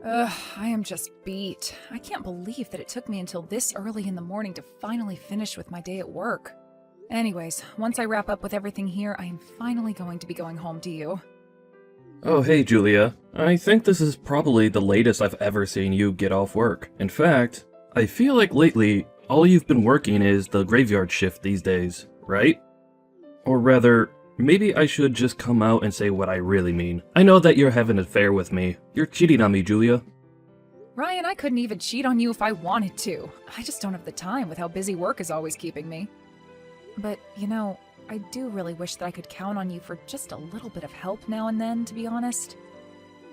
I am just beat. I can't believe that it took me until this early in the morning to finally finish with my day at work. Anyways, once I wrap up with everything here, I am finally going to be going home to you. Oh, hey, Julia. I think this is probably the latest I've ever seen you get off work. In fact, I feel like lately, all you've been working is the graveyard shift these days, right? Or rather, maybe I should just come out and say what I really mean. I know that you're having an affair with me. You're cheating on me, Julia. Ryan, I couldn't even cheat on you if I wanted to. I just don't have the time with how busy work is always keeping me. But, I do really wish that I could count on you for just a little bit of help now and then, to be honest.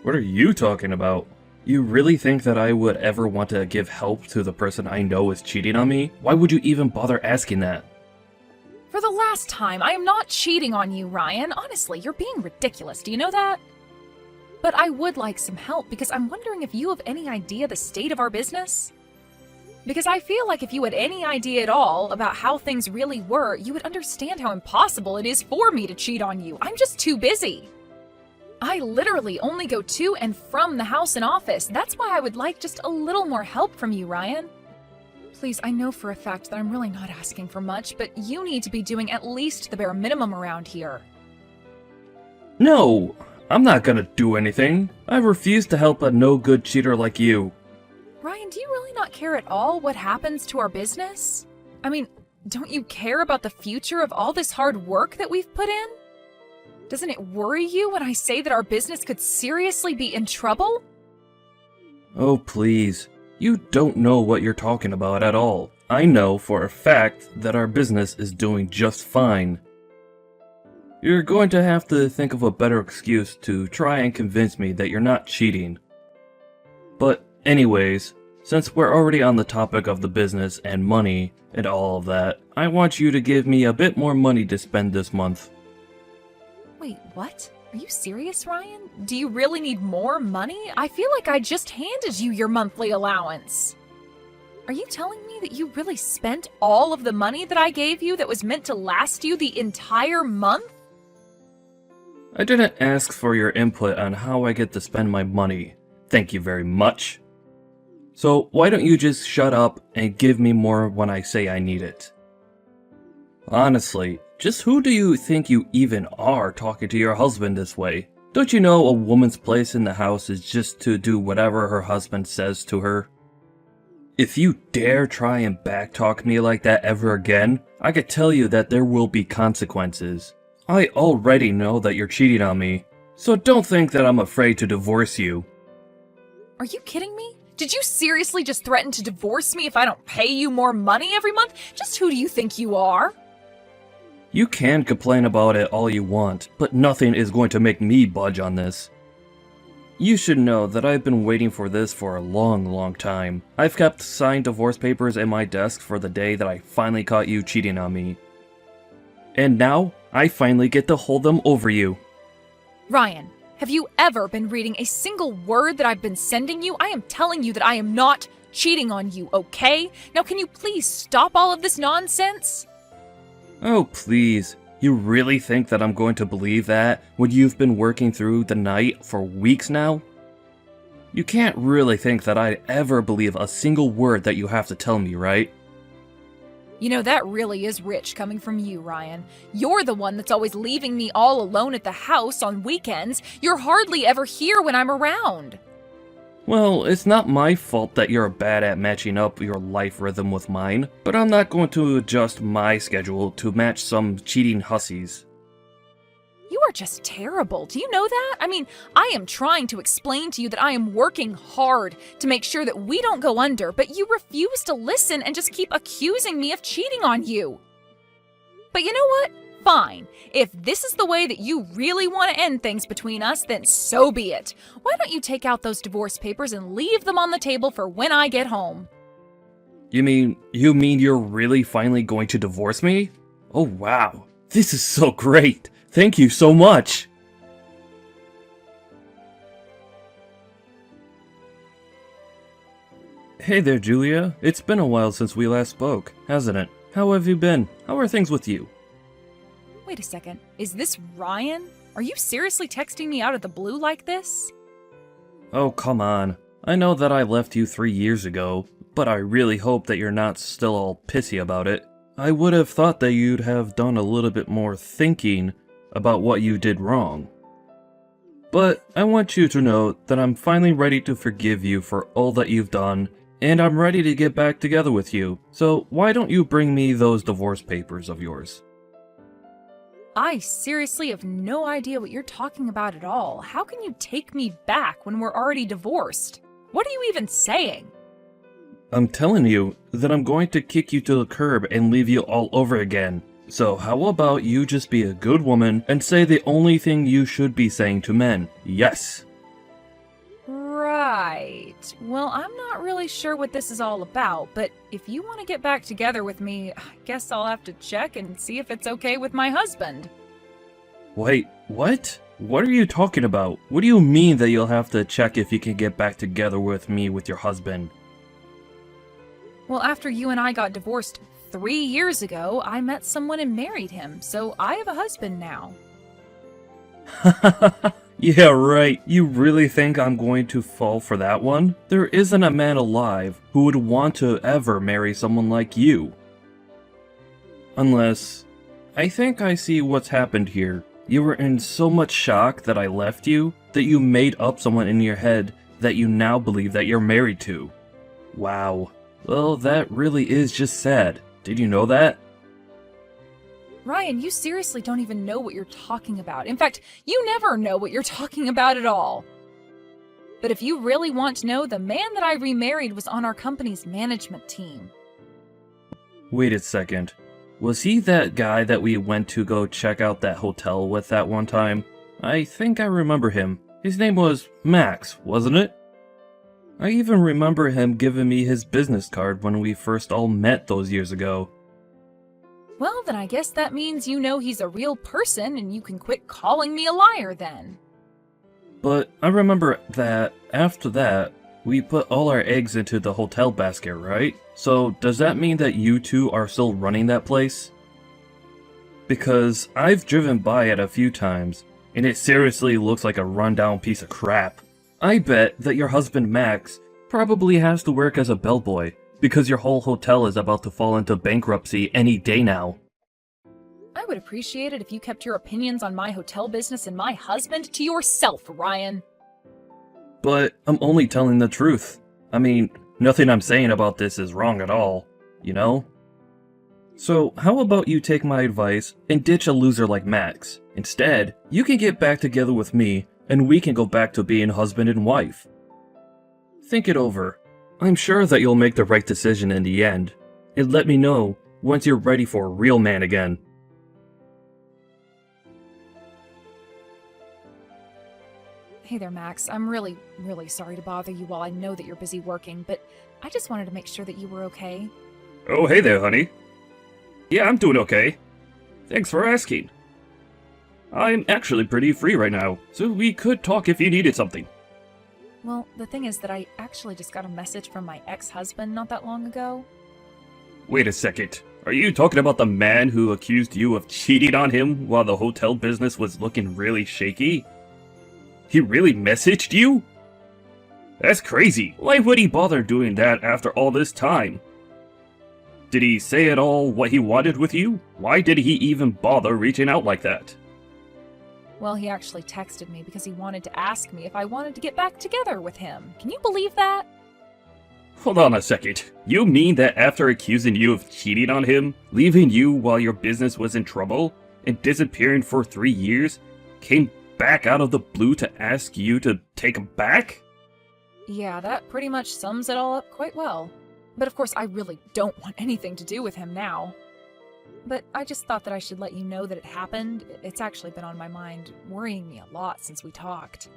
What are you talking about? You really think that I would ever want to give help to the person I know is cheating on me? Why would you even bother asking that? For the last time, I am not cheating on you, Ryan. Honestly, you're being ridiculous. Do you know that? But I would like some help because I'm wondering if you have any idea the state of our business? Because I feel like if you had any idea at all about how things really were, you would understand how impossible it is for me to cheat on you. I'm just too busy. I literally only go to and from the house and office. That's why I would like just a little more help from you, Ryan. Please, I know for a fact that I'm really not asking for much, but you need to be doing at least the bare minimum around here. No, I'm not gonna do anything. I refuse to help a no-good cheater like you. Ryan, do you really not care at all what happens to our business? I mean, don't you care about the future of all this hard work that we've put in? Doesn't it worry you when I say that our business could seriously be in trouble? Oh, please. You don't know what you're talking about at all. I know for a fact that our business is doing just fine. You're going to have to think of a better excuse to try and convince me that you're not cheating. But anyways, since we're already on the topic of the business and money and all of that, I want you to give me a bit more money to spend this month. Wait, what? Are you serious, Ryan? Do you really need more money? I feel like I just handed you your monthly allowance. Are you telling me that you really spent all of the money that I gave you that was meant to last you the entire month? I didn't ask for your input on how I get to spend my money. Thank you very much. So why don't you just shut up and give me more when I say I need it? Honestly, just who do you think you even are talking to your husband this way? Don't you know a woman's place in the house is just to do whatever her husband says to her? If you dare try and backtalk me like that ever again, I could tell you that there will be consequences. I already know that you're cheating on me, so don't think that I'm afraid to divorce you. Are you kidding me? Did you seriously just threaten to divorce me if I don't pay you more money every month? Just who do you think you are? You can complain about it all you want, but nothing is going to make me budge on this. You should know that I've been waiting for this for a long time. I've kept signed divorce papers in my desk for the day that I finally caught you cheating on me. And now, I finally get to hold them over you. Ryan, have you ever been reading a single word that I've been sending you? I am telling you that I am not cheating on you, okay? Now can you please stop all of this nonsense? Oh, please. You really think that I'm going to believe that when you've been working through the night for weeks now? You can't really think that I'd ever believe a single word that you have to tell me, right? You know, that really is rich coming from you, Ryan. You're the one that's always leaving me all alone at the house on weekends. You're hardly ever here when I'm around. Well, it's not my fault that you're bad at matching up your life rhythm with mine, but I'm not going to adjust my schedule to match some cheating hussies. You are just terrible. Do you know that? I mean, I am trying to explain to you that I am working hard to make sure that we don't go under, but you refuse to listen and just keep accusing me of cheating on you. But you know what? Fine. If this is the way that you really want to end things between us, then so be it. Why don't you take out those divorce papers and leave them on the table for when I get home? You mean you're really finally going to divorce me? Oh wow, this is so great. Thank you so much. Hey there, Julia. It's been a while since we last spoke, hasn't it? How have you been? How are things with you? Wait a second. Is this Ryan? Are you seriously texting me out of the blue like this? Oh, come on. I know that I left you 3 years ago, but I really hope that you're not still all pissy about it. I would have thought that you'd have done a little bit more thinking about what you did wrong. But I want you to know that I'm finally ready to forgive you for all that you've done, and I'm ready to get back together with you. So why don't you bring me those divorce papers of yours? I seriously have no idea what you're talking about at all. How can you take me back when we're already divorced? What are you even saying? I'm telling you that I'm going to kick you to the curb and leave you all over again. So how about you just be a good woman and say the only thing you should be saying to men? Yes. Right. Well, I'm not really sure what this is all about, but if you want to get back together with me, I guess I'll have to check and see if it's okay with my husband. Wait, what? What are you talking about? What do you mean that you'll have to check if you can get back together with me with your husband? Well, after you and I got divorced 3 years ago, I met someone and married him, so I have a husband now. Yeah, right. You really think I'm going to fall for that one? There isn't a man alive who would want to ever marry someone like you. Unless... I think I see what's happened here. You were in so much shock that I left you, that you made up someone in your head that you now believe that you're married to. Wow. Well, that really is just sad. Did you know that? Ryan, you seriously don't even know what you're talking about. In fact, you never know what you're talking about at all. But if you really want to know, the man that I remarried was on our company's management team. Wait a second. Was he that guy that we went to go check out that hotel with that one time? I think I remember him. His name was Max, wasn't it? I even remember him giving me his business card when we first all met those years ago. Well, then I guess that means you know he's a real person and you can quit calling me a liar then. But I remember that, after that, we put all our eggs into the hotel basket, right? So does that mean that you two are still running that place? Because I've driven by it a few times, and it seriously looks like a rundown piece of crap. I bet that your husband Max probably has to work as a bellboy, because your whole hotel is about to fall into bankruptcy any day now. I would appreciate it if you kept your opinions on my hotel business and my husband to yourself, Ryan. But I'm only telling the truth. I mean, nothing I'm saying about this is wrong at all, you know? So how about you take my advice and ditch a loser like Max? Instead, you can get back together with me and we can go back to being husband and wife. Think it over. I'm sure that you'll make the right decision in the end. And let me know once you're ready for a real man again. Hey there, Max. I'm really sorry to bother you while I know that you're busy working, but I just wanted to make sure that you were okay. Oh, hey there, honey. Yeah, I'm doing okay. Thanks for asking. I'm actually pretty free right now, so we could talk if you needed something. Well, the thing is that I actually just got a message from my ex-husband not that long ago. Wait a second. Are you talking about the man who accused you of cheating on him while the hotel business was looking really shaky? He really messaged you? That's crazy. Why would he bother doing that after all this time? Did he say at all what he wanted with you? Why did he even bother reaching out like that? Well, he actually texted me because he wanted to ask me if I wanted to get back together with him. Can you believe that? Hold on a second. You mean that after accusing you of cheating on him, leaving you while your business was in trouble, and disappearing for 3 years, came back out of the blue to ask you to take him back? Yeah, that pretty much sums it all up quite well. But of course, I really don't want anything to do with him now. But I just thought that I should let you know that it happened. It's actually been on my mind, worrying me a lot since we talked.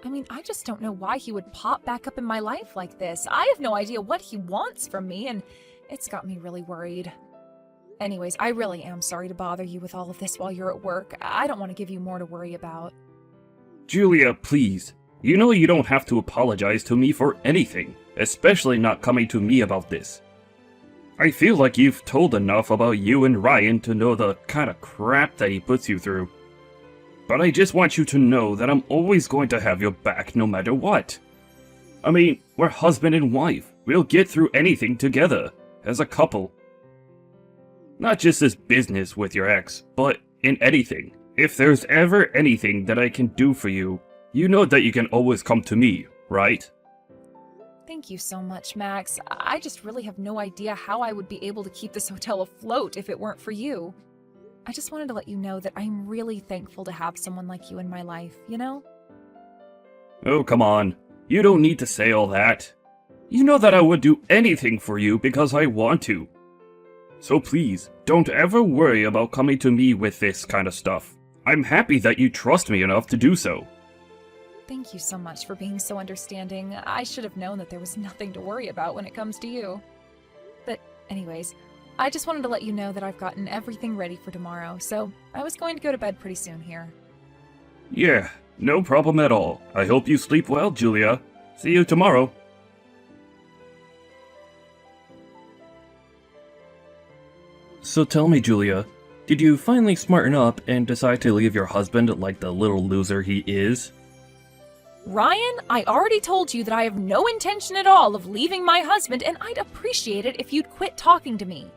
I mean, I just don't know why he would pop back up in my life like this. I have no idea what he wants from me, and it's got me really worried. Anyways, I really am sorry to bother you with all of this while you're at work. I don't want to give you more to worry about. Julia, please. You know you don't have to apologize to me for anything, especially not coming to me about this. I feel like you've told enough about you and Ryan to know the kind of crap that he puts you through. But I just want you to know that I'm always going to have your back no matter what. I mean, we're husband and wife. We'll get through anything together, as a couple. Not just this business with your ex, but in anything. If there's ever anything that I can do for you, you know that you can always come to me, right? Thank you so much, Max. I just really have no idea how I would be able to keep this hotel afloat if it weren't for you. I just wanted to let you know that I'm really thankful to have someone like you in my life, you know? Oh, come on. You don't need to say all that. You know that I would do anything for you because I want to. So please, don't ever worry about coming to me with this kind of stuff. I'm happy that you trust me enough to do so. Thank you so much for being so understanding. I should have known that there was nothing to worry about when it comes to you. But anyways, I just wanted to let you know that I've gotten everything ready for tomorrow, so I was going to go to bed pretty soon here. Yeah, no problem at all. I hope you sleep well, Julia. See you tomorrow. So tell me, Julia, did you finally smarten up and decide to leave your husband like the little loser he is? Ryan, I already told you that I have no intention at all of leaving my husband, and I'd appreciate it if you'd quit talking to me.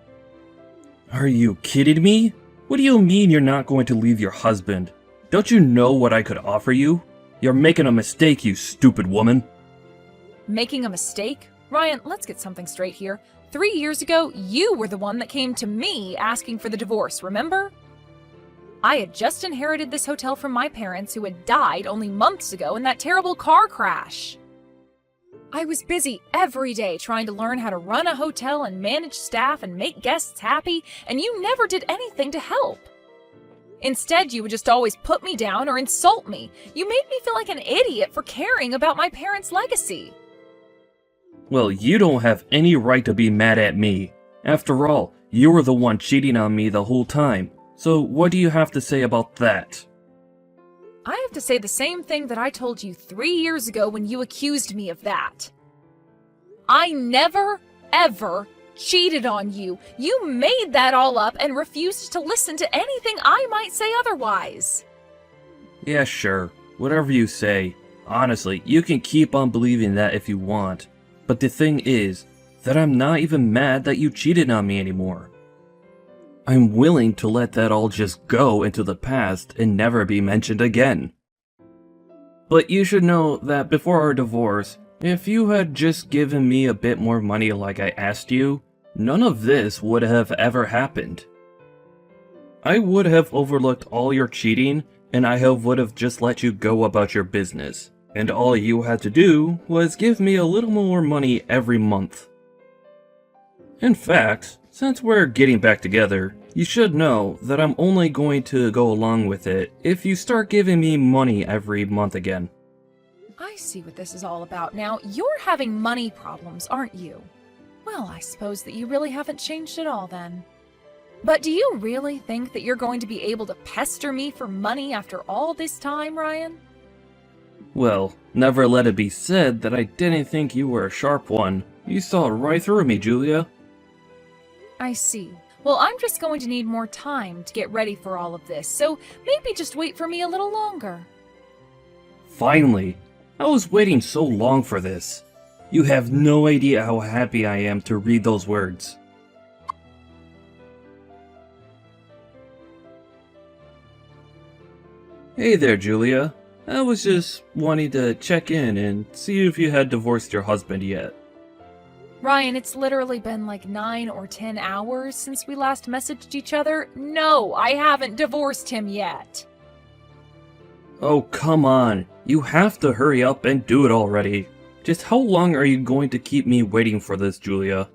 Are you kidding me? What do you mean you're not going to leave your husband? Don't you know what I could offer you? You're making a mistake, you stupid woman. Making a mistake? Ryan, let's get something straight here. 3 years ago, you were the one that came to me asking for the divorce, remember? I had just inherited this hotel from my parents who had died only months ago in that terrible car crash. I was busy every day trying to learn how to run a hotel and manage staff and make guests happy, and you never did anything to help. Instead, you would just always put me down or insult me. You made me feel like an idiot for caring about my parents' legacy. Well, you don't have any right to be mad at me. After all, you were the one cheating on me the whole time. So what do you have to say about that? I have to say the same thing that I told you 3 years ago when you accused me of that. I never, ever cheated on you. You made that all up and refused to listen to anything I might say otherwise. Yeah, sure. Whatever you say. Honestly, you can keep on believing that if you want. But the thing is, that I'm not even mad that you cheated on me anymore. I'm willing to let that all just go into the past and never be mentioned again. But you should know that before our divorce, if you had just given me a bit more money like I asked you, none of this would have ever happened. I would have overlooked all your cheating, and I would have just let you go about your business. And all you had to do was give me a little more money every month. In fact, since we're getting back together, you should know that I'm only going to go along with it if you start giving me money every month again. I see what this is all about now. You're having money problems, aren't you? Well, I suppose that you really haven't changed at all then. But do you really think that you're going to be able to pester me for money after all this time, Ryan? Well, never let it be said that I didn't think you were a sharp one. You saw right through me, Julia. I see. Well, I'm just going to need more time to get ready for all of this, so maybe just wait for me a little longer. Finally! I was waiting so long for this. You have no idea how happy I am to read those words. Hey there, Julia. I was just wanting to check in and see if you had divorced your husband yet. Ryan, it's literally been like 9 or 10 hours since we last messaged each other. No, I haven't divorced him yet. Oh, come on. You have to hurry up and do it already. Just how long are you going to keep me waiting for this, Julia?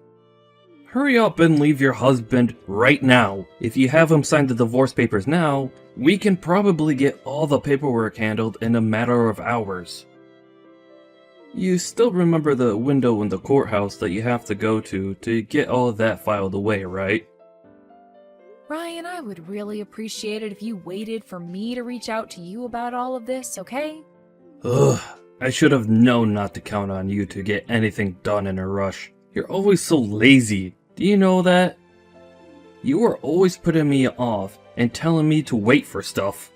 Hurry up and leave your husband right now. If you have him sign the divorce papers now, we can probably get all the paperwork handled in a matter of hours. You still remember the window in the courthouse that you have to go to get all of that filed away, right? Ryan, I would really appreciate it if you waited for me to reach out to you about all of this, okay? Ugh, I should have known not to count on you to get anything done in a rush. You're always so lazy. Do you know that? You are always putting me off and telling me to wait for stuff.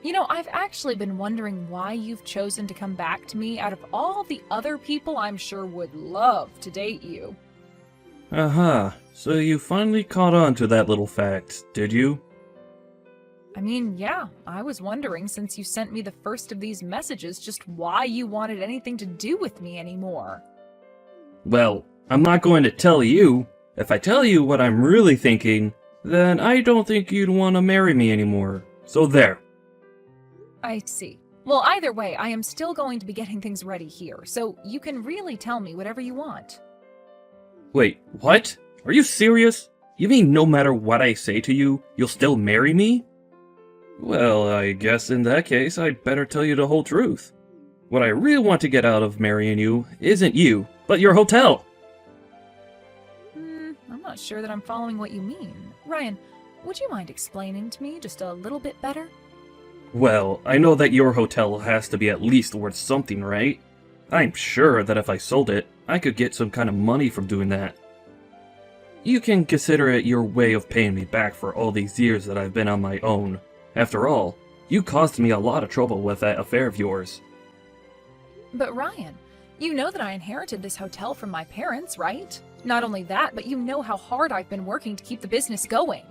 You know, I've actually been wondering why you've chosen to come back to me out of all the other people I'm sure would love to date you. Aha, so you finally caught on to that little fact, did you? I mean, yeah, I was wondering since you sent me the first of these messages just why you wanted anything to do with me anymore. Well, I'm not going to tell you. If I tell you what I'm really thinking, then I don't think you'd want to marry me anymore. So there. I see. Well, either way, I am still going to be getting things ready here, so you can really tell me whatever you want. Wait, what? Are you serious? You mean no matter what I say to you, you'll still marry me? Well, I guess in that case, I'd better tell you the whole truth. What I really want to get out of marrying you isn't you, but your hotel. I'm not sure that I'm following what you mean. Ryan, would you mind explaining to me just a little bit better? Well, I know that your hotel has to be at least worth something, right? I'm sure that if I sold it, I could get some kind of money from doing that. You can consider it your way of paying me back for all these years that I've been on my own. After all, you caused me a lot of trouble with that affair of yours. But Ryan, you know that I inherited this hotel from my parents, right? Not only that, but you know how hard I've been working to keep the business going.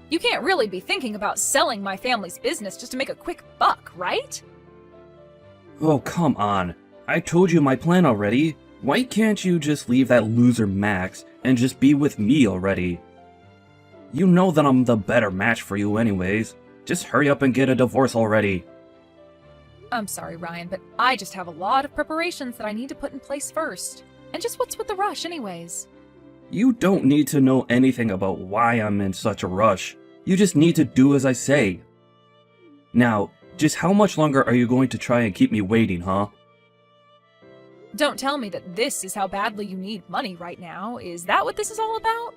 You can't really be thinking about selling my family's business just to make a quick buck, right? Oh, come on. I told you my plan already. Why can't you just leave that loser Max and just be with me already? You know that I'm the better match for you anyways. Just hurry up and get a divorce already. I'm sorry, Ryan, but I just have a lot of preparations that I need to put in place first. And just what's with the rush anyways? You don't need to know anything about why I'm in such a rush. You just need to do as I say. Now, just how much longer are you going to try and keep me waiting, huh? Don't tell me that this is how badly you need money right now. Is that what this is all about?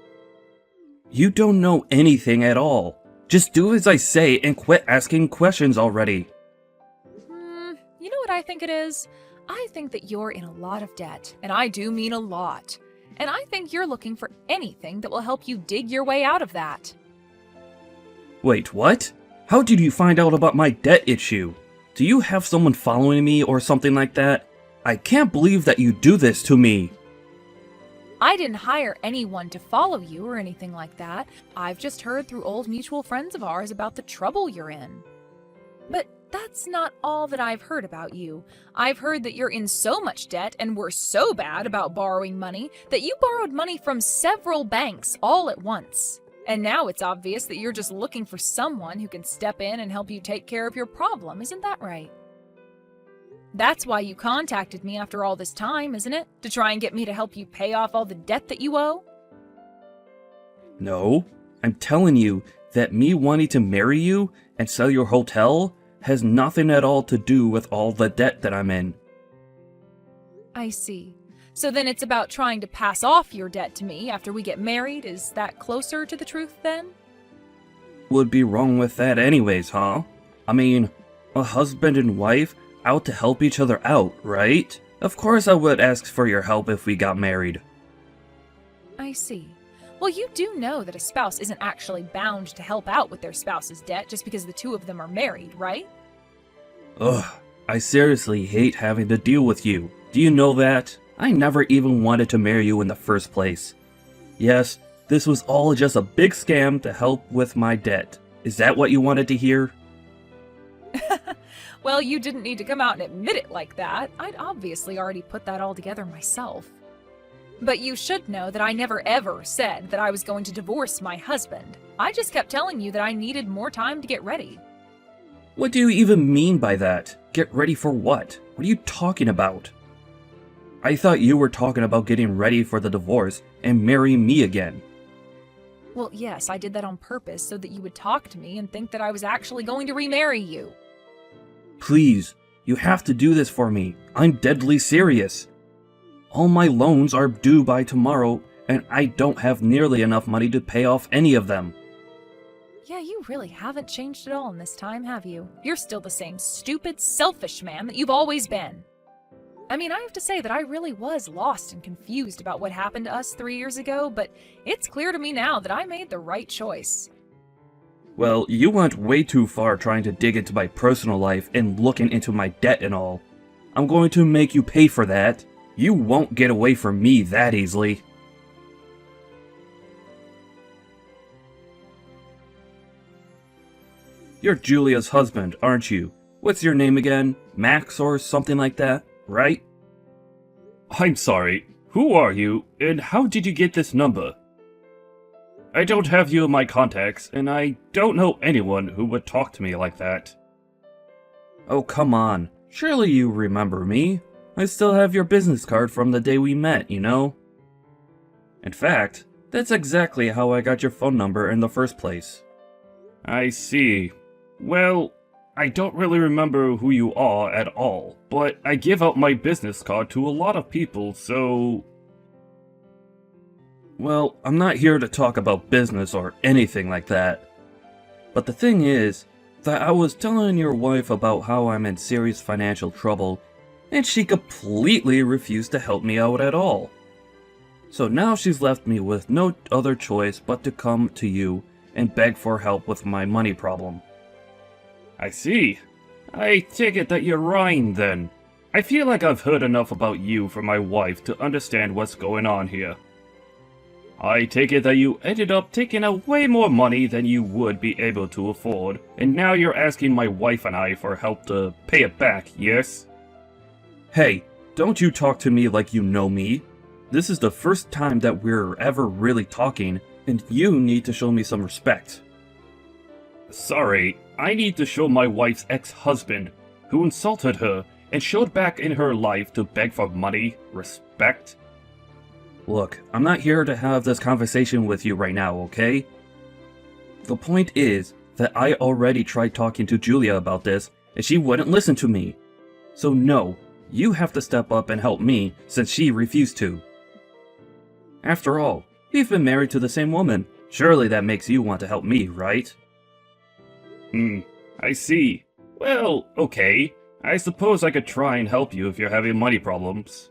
You don't know anything at all. Just do as I say and quit asking questions already. You know what I think it is? I think that you're in a lot of debt, and I do mean a lot. And I think you're looking for anything that will help you dig your way out of that. Wait, what? How did you find out about my debt issue? Do you have someone following me or something like that? I can't believe that you do this to me. I didn't hire anyone to follow you or anything like that. I've just heard through old mutual friends of ours about the trouble you're in. But that's not all that I've heard about you. I've heard that you're in so much debt and were so bad about borrowing money that you borrowed money from several banks all at once. And now it's obvious that you're just looking for someone who can step in and help you take care of your problem, isn't that right? That's why you contacted me after all this time, isn't it? To try and get me to help you pay off all the debt that you owe? No, I'm telling you that me wanting to marry you and sell your hotel has nothing at all to do with all the debt that I'm in. I see. So then it's about trying to pass off your debt to me after we get married? Is that closer to the truth then? Would be wrong with that anyways, huh? I mean, a husband and wife out to help each other out, right? Of course I would ask for your help if we got married. I see. Well, you do know that a spouse isn't actually bound to help out with their spouse's debt just because the two of them are married, right? Ugh, I seriously hate having to deal with you. Do you know that? I never even wanted to marry you in the first place. Yes, this was all just a big scam to help with my debt. Is that what you wanted to hear? Well, you didn't need to come out and admit it like that. I'd obviously already put that all together myself. But you should know that I never ever said that I was going to divorce my husband. I just kept telling you that I needed more time to get ready. What do you even mean by that? Get ready for what? What are you talking about? I thought you were talking about getting ready for the divorce and marrying me again. Well, yes, I did that on purpose so that you would talk to me and think that I was actually going to remarry you. Please, you have to do this for me. I'm deadly serious. All my loans are due by tomorrow, and I don't have nearly enough money to pay off any of them. Yeah, you really haven't changed at all in this time, have you? You're still the same stupid, selfish man that you've always been. I mean, I have to say that I really was lost and confused about what happened to us 3 years ago, but it's clear to me now that I made the right choice. Well, you went way too far trying to dig into my personal life and looking into my debt and all. I'm going to make you pay for that. You won't get away from me that easily. You're Julia's husband, aren't you? What's your name again? Max or something like that, right? I'm sorry, who are you, and how did you get this number? I don't have you in my contacts, and I don't know anyone who would talk to me like that. Oh, come on. Surely you remember me. I still have your business card from the day we met, you know? In fact, that's exactly how I got your phone number in the first place. I see. Well, I don't really remember who you are at all, but I give out my business card to a lot of people, so... Well, I'm not here to talk about business or anything like that. But the thing is, that I was telling your wife about how I'm in serious financial trouble, and she completely refused to help me out at all. So now she's left me with no other choice but to come to you and beg for help with my money problem. I see. I take it that you're Ryan then. I feel like I've heard enough about you from my wife to understand what's going on here. I take it that you ended up taking out way more money than you would be able to afford, and now you're asking my wife and I for help to pay it back, yes? Hey, don't you talk to me like you know me. This is the first time that we're ever really talking, and you need to show me some respect. Sorry, I need to show my wife's ex-husband, who insulted her and showed back in her life to beg for money, respect. Look, I'm not here to have this conversation with you right now, okay? The point is that I already tried talking to Julia about this, and she wouldn't listen to me. So no, you have to step up and help me, since she refused to. After all, we've been married to the same woman. Surely that makes you want to help me, right? I see. Well, okay. I suppose I could try and help you if you're having money problems.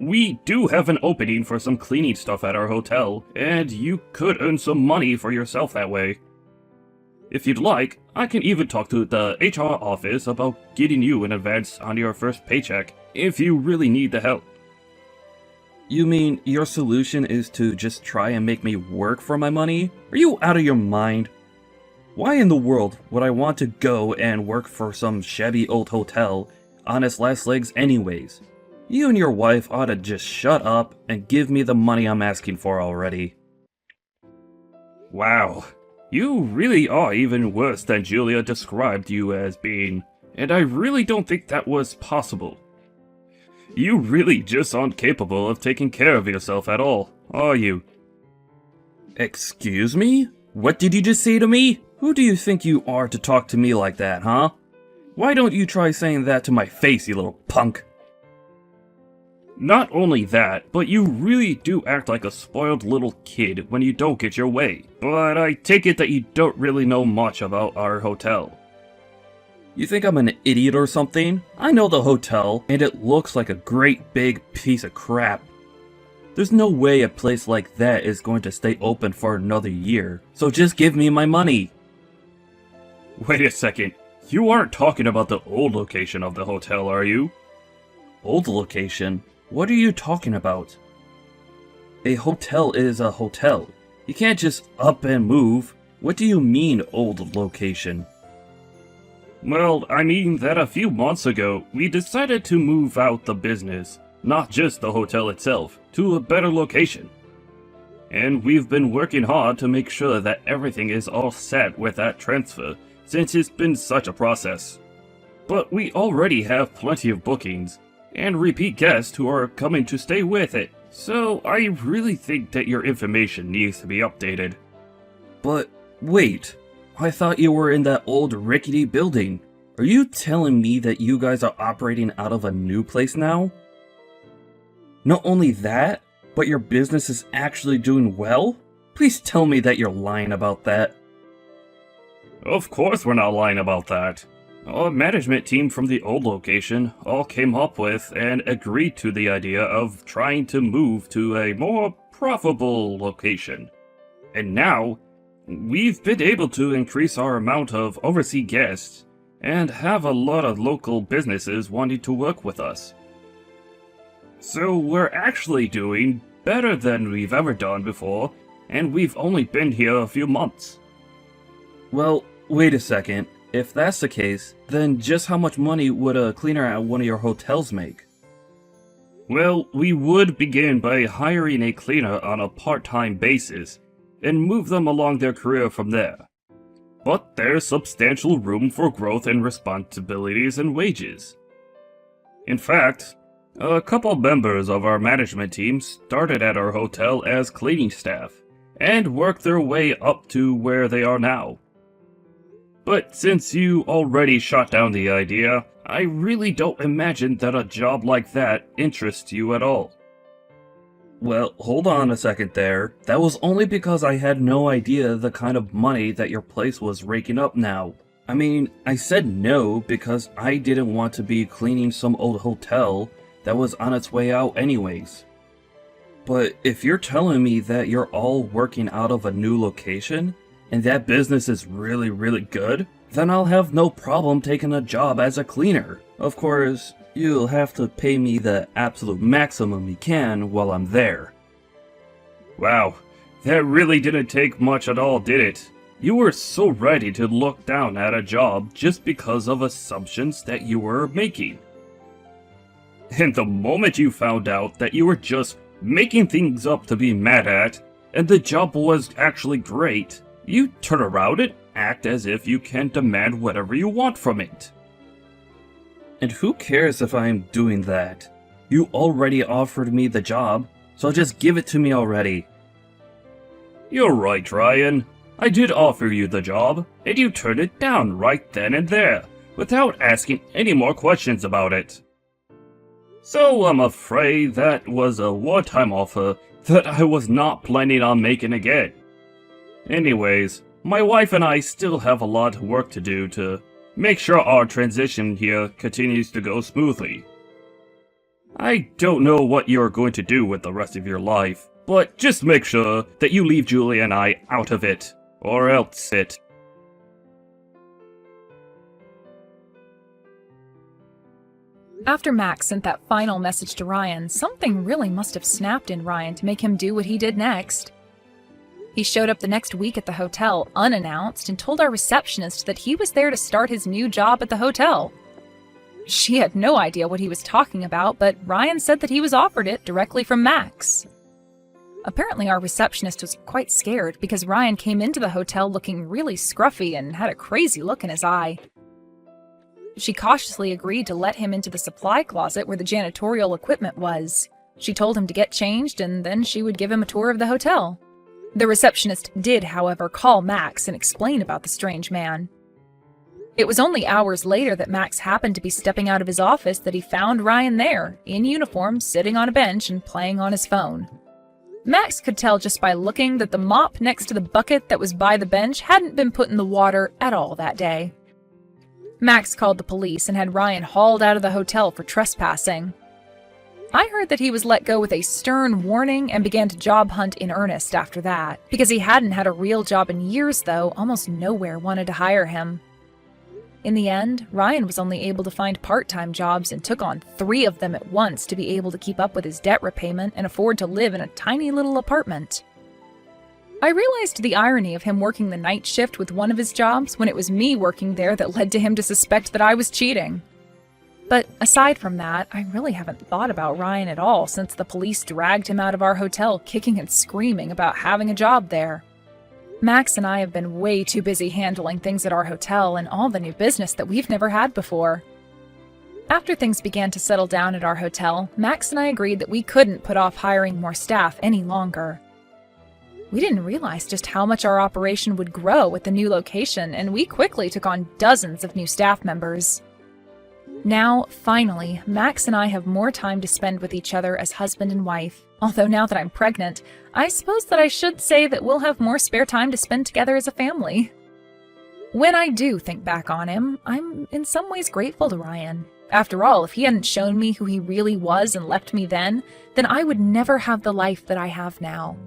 We do have an opening for some cleaning stuff at our hotel, and you could earn some money for yourself that way. If you'd like, I can even talk to the HR office about getting you an advance on your first paycheck, if you really need the help. You mean your solution is to just try and make me work for my money? Are you out of your mind? Why in the world would I want to go and work for some shabby old hotel on its last legs anyways? You and your wife ought to just shut up and give me the money I'm asking for already. Wow, you really are even worse than Julia described you as being, and I really don't think that was possible. You really just aren't capable of taking care of yourself at all, are you? Excuse me? What did you just say to me? Who do you think you are to talk to me like that, huh? Why don't you try saying that to my face, you little punk? Not only that, but you really do act like a spoiled little kid when you don't get your way. But I take it that you don't really know much about our hotel. You think I'm an idiot or something? I know the hotel, and it looks like a great big piece of crap. There's no way a place like that is going to stay open for another year, so just give me my money. Wait a second, you aren't talking about the old location of the hotel, are you? Old location? What are you talking about? A hotel is a hotel. You can't just up and move. What do you mean, old location? Well, I mean that a few months ago, we decided to move out the business, not just the hotel itself, to a better location. And we've been working hard to make sure that everything is all set with that transfer, since it's been such a process. But we already have plenty of bookings, and repeat guests who are coming to stay with it, so I really think that your information needs to be updated. But wait, I thought you were in that old rickety building. Are you telling me that you guys are operating out of a new place now? Not only that, but your business is actually doing well? Please tell me that you're lying about that. Of course we're not lying about that. Our management team from the old location all came up with and agreed to the idea of trying to move to a more profitable location. And now, we've been able to increase our amount of overseas guests and have a lot of local businesses wanting to work with us. So we're actually doing better than we've ever done before, and we've only been here a few months. Well, wait a second. If that's the case, then just how much money would a cleaner at one of your hotels make? Well, we would begin by hiring a cleaner on a part-time basis, and move them along their career from there. But there's substantial room for growth in responsibilities and wages. In fact, a couple members of our management team started at our hotel as cleaning staff, and worked their way up to where they are now. But since you already shot down the idea, I really don't imagine that a job like that interests you at all. Well, hold on a second there. That was only because I had no idea the kind of money that your place was raking up now. I mean, I said no because I didn't want to be cleaning some old hotel that was on its way out anyways. But if you're telling me that you're all working out of a new location, and that business is really good, then I'll have no problem taking a job as a cleaner. Of course, you'll have to pay me the absolute maximum you can while I'm there. Wow, that really didn't take much at all, did it? You were so ready to look down at a job just because of assumptions that you were making. And the moment you found out that you were just making things up to be mad at, and the job was actually great, you turn around and act as if you can demand whatever you want from it. And who cares if I'm doing that? You already offered me the job, so just give it to me already. You're right, Ryan. I did offer you the job, and you turned it down right then and there, without asking any more questions about it. So I'm afraid that was a one-time offer that I was not planning on making again. Anyways, my wife and I still have a lot of work to do to make sure our transition here continues to go smoothly. I don't know what you're going to do with the rest of your life, but just make sure that you leave Julie and I out of it, or else it. After Max sent that final message to Ryan, something really must have snapped in Ryan to make him do what he did next. He showed up the next week at the hotel, unannounced, and told our receptionist that he was there to start his new job at the hotel. She had no idea what he was talking about, but Ryan said that he was offered it directly from Max. Apparently our receptionist was quite scared because Ryan came into the hotel looking really scruffy and had a crazy look in his eye. She cautiously agreed to let him into the supply closet where the janitorial equipment was. She told him to get changed and then she would give him a tour of the hotel. The receptionist did, however, call Max and explain about the strange man. It was only hours later that Max happened to be stepping out of his office that he found Ryan there, in uniform, sitting on a bench and playing on his phone. Max could tell just by looking that the mop next to the bucket that was by the bench hadn't been put in the water at all that day. Max called the police and had Ryan hauled out of the hotel for trespassing. I heard that he was let go with a stern warning and began to job hunt in earnest after that. Because he hadn't had a real job in years, though, almost nowhere wanted to hire him. In the end, Ryan was only able to find part-time jobs and took on 3 of them at once to be able to keep up with his debt repayment and afford to live in a tiny little apartment. I realized the irony of him working the night shift with one of his jobs when it was me working there that led to him to suspect that I was cheating. But aside from that, I really haven't thought about Ryan at all since the police dragged him out of our hotel kicking and screaming about having a job there. Max and I have been way too busy handling things at our hotel and all the new business that we've never had before. After things began to settle down at our hotel, Max and I agreed that we couldn't put off hiring more staff any longer. We didn't realize just how much our operation would grow at the new location, and we quickly took on dozens of new staff members. Now, finally, Max and I have more time to spend with each other as husband and wife. Although now that I'm pregnant, I suppose that I should say that we'll have more spare time to spend together as a family. When I do think back on him, I'm in some ways grateful to Ryan. After all, if he hadn't shown me who he really was and left me then I would never have the life that I have now.